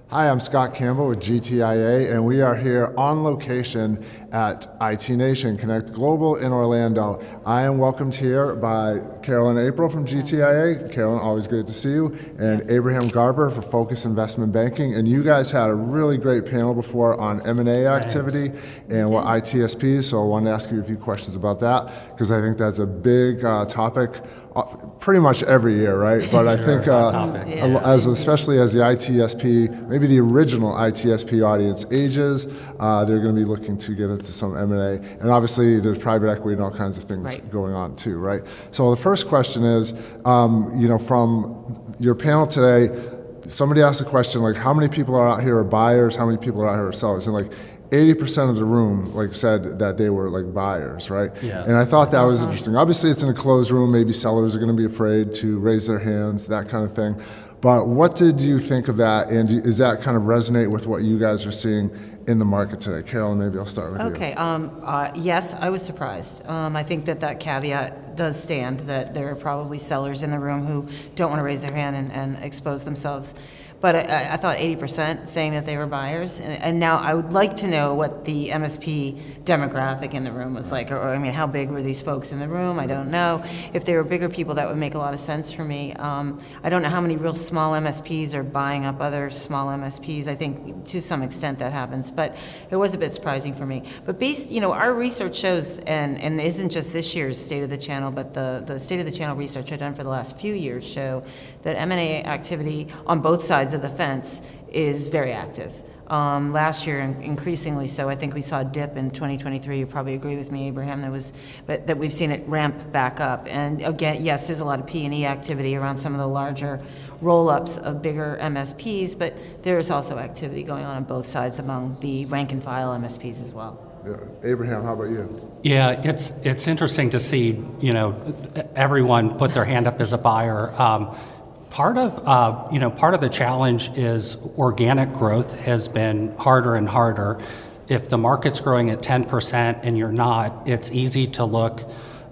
Hi, I'm Scott Campbell with GTIA, and we are here on location at IT Nation Connect Global in Orlando. I am welcomed here by Carolyn April from GTIA. Carolyn, always great to see you, and Abraham Garver for Focus Investment Banking. And you guys had a really great panel before on M&A activity and what ITSP is, so I wanted to ask you a few questions about that, because I think that's a big topic pretty much every year, right? But I think especially as the ITSP, maybe the original ITSP audience ages, they're going to be looking to get into some M&A. And obviously there's private equity and all kinds of things going on too, right? So the first question is, from your panel today, somebody asked a question like, how many people are out here are buyers, how many people are out here are sellers? And like 80% of the room said that they were buyers, right? Yeah. And I thought that was interesting. Obviously it's in a closed room, maybe sellers are going to be afraid to raise their hands, that kind of thing. But what did you think of that, and does that kind of resonate with what you guys are seeing in the market today? Carolyn, maybe I'll start with you. Okay, yes, I was surprised. I think that caveat does stand, that there are probably sellers in the room who don't want to raise their hand and expose themselves. But I thought 80% saying that they were buyers. And now I would like to know what the MSP demographic in the room was like. Or I mean, how big were these folks in the room? I don't know. If they were bigger people, that would make a lot of sense for me. I don't know how many real small MSPs are buying up other small MSPs. I think to some extent that happens. But it was a bit surprising for me. But our research shows, and it isn't just this year's State of the Channel, but the State of the Channel research I've done for the last few years show that M&A activity on both sides of the fence is very active. Last year, increasingly so. I think we saw a dip in 2023. You probably agree with me, Abraham. That we've seen it ramp back up. And again, yes, there's a lot of P&E activity around some of the larger roll-ups of bigger MSPs, but there's also activity going on both sides among the rank-and-file MSPs as well. Yeah. Abraham, how about you? Yeah, it's interesting to see everyone put their hand up as a buyer. Part of the challenge is organic growth has been harder and harder. If the market's growing at 10% and you're not, it's easy to look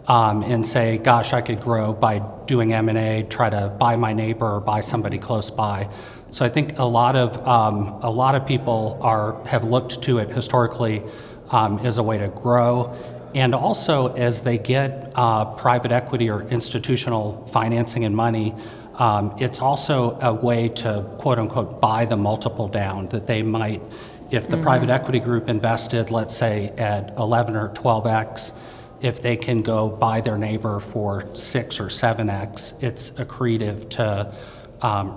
and say, gosh, I could grow by doing M&A, try to buy my neighbor or buy somebody close by. So I think a lot of people have looked to it historically as a way to grow. And also as they get private equity or institutional financing and money, it's also a way to, quote unquote, buy the multiple down that they might, if the private equity group invested, let's say at 11 or 12x, if they can go buy their neighbor for 6 or 7x, it's accretive to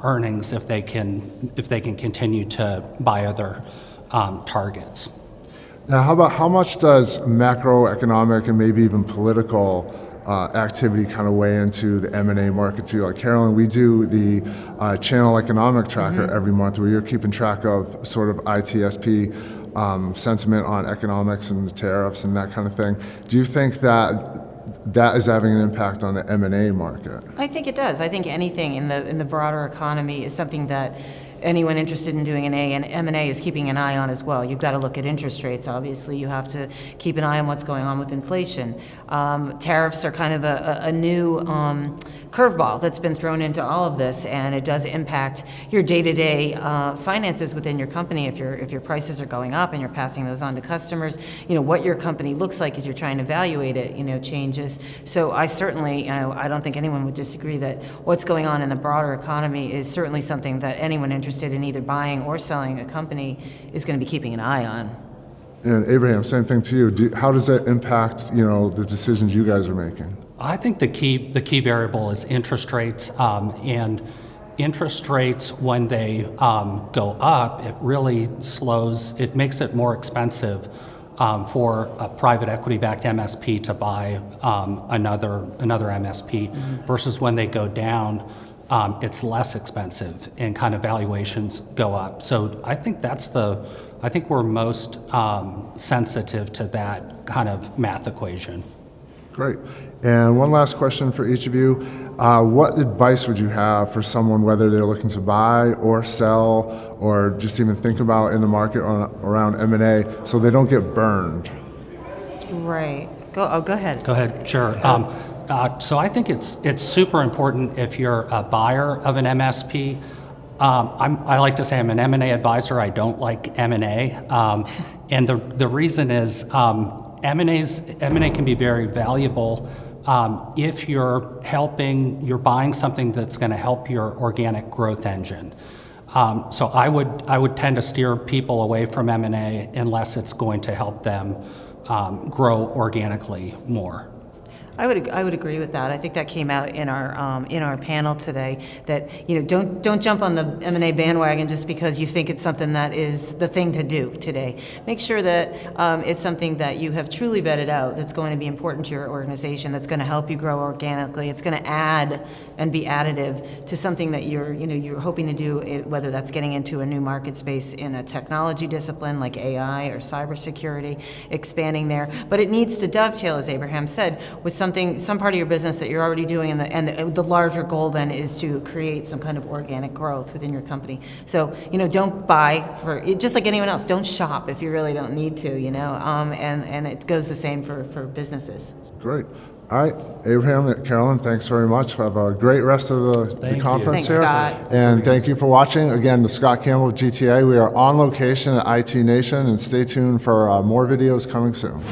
earnings if they can continue to buy other targets. Now, how much does macroeconomic and maybe even political activity kind of weigh into the M&A market too? Like Carolyn, we do the Channel Economic Tracker every month, where you're keeping track of sort of ITSP sentiment on economics and the tariffs and that kind of thing. Do you think that is having an impact on the M&A market? I think it does. I think anything in the broader economy is something that anyone interested in doing an M&A is keeping an eye on as well. You've got to look at interest rates. Obviously, you have to keep an eye on what's going on with inflation. Tariffs are kind of a new curveball that's been thrown into all of this, and it does impact your day-to-day finances within your company. If your prices are going up and you're passing those on to customers, what your company looks like as you're trying to evaluate it, changes. So I certainly, I don't think anyone would disagree that what's going on in the broader economy is certainly something that anyone interested in either buying or selling a company is going to be keeping an eye on. And Abraham, same thing to you. How does that impact, the decisions you guys are making? I think the key variable is interest rates, and interest rates, when they go up, it really slows. It makes it more expensive for a private equity-backed MSP to buy another MSP versus when they go down. It's less expensive and kind of valuations go up. So I think I think we're most sensitive to that kind of math equation. Great. And one last question for each of you. What advice would you have for someone, whether they're looking to buy or sell or just even think about in the market around M&A, so they don't get burned? Right. Go ahead. Go ahead. Sure. So I think it's super important if you're a buyer of an MSP. I like to say I'm an M&A advisor. I don't like M&A. And the reason is M&A can be very valuable if you're buying something that's going to help your organic growth engine. So I would tend to steer people away from M&A unless it's going to help them grow organically more. I would agree with that. I think that came out in our panel today, that don't jump on the M&A bandwagon just because you think it's something that is the thing to do today. Make sure that it's something that you have truly vetted out, that's going to be important to your organization, that's going to help you grow organically. It's going to add and be additive to something that you're hoping to do, whether that's getting into a new market space in a technology discipline like AI or cybersecurity, expanding there. But it needs to dovetail, as Abraham said, with some part of your business that you're already doing, and the larger goal then is to create some kind of organic growth within your company. So, don't buy just like anyone else, don't shop if you really don't need to, and it goes the same for businesses. Great. All right, Abraham, Carolyn, thanks very much. Have a great rest of the conference Thanks, here. Scott. And thank you for watching. Again, the Scott Campbell GTIA. We are on location at IT Nation, and stay tuned for more videos coming soon.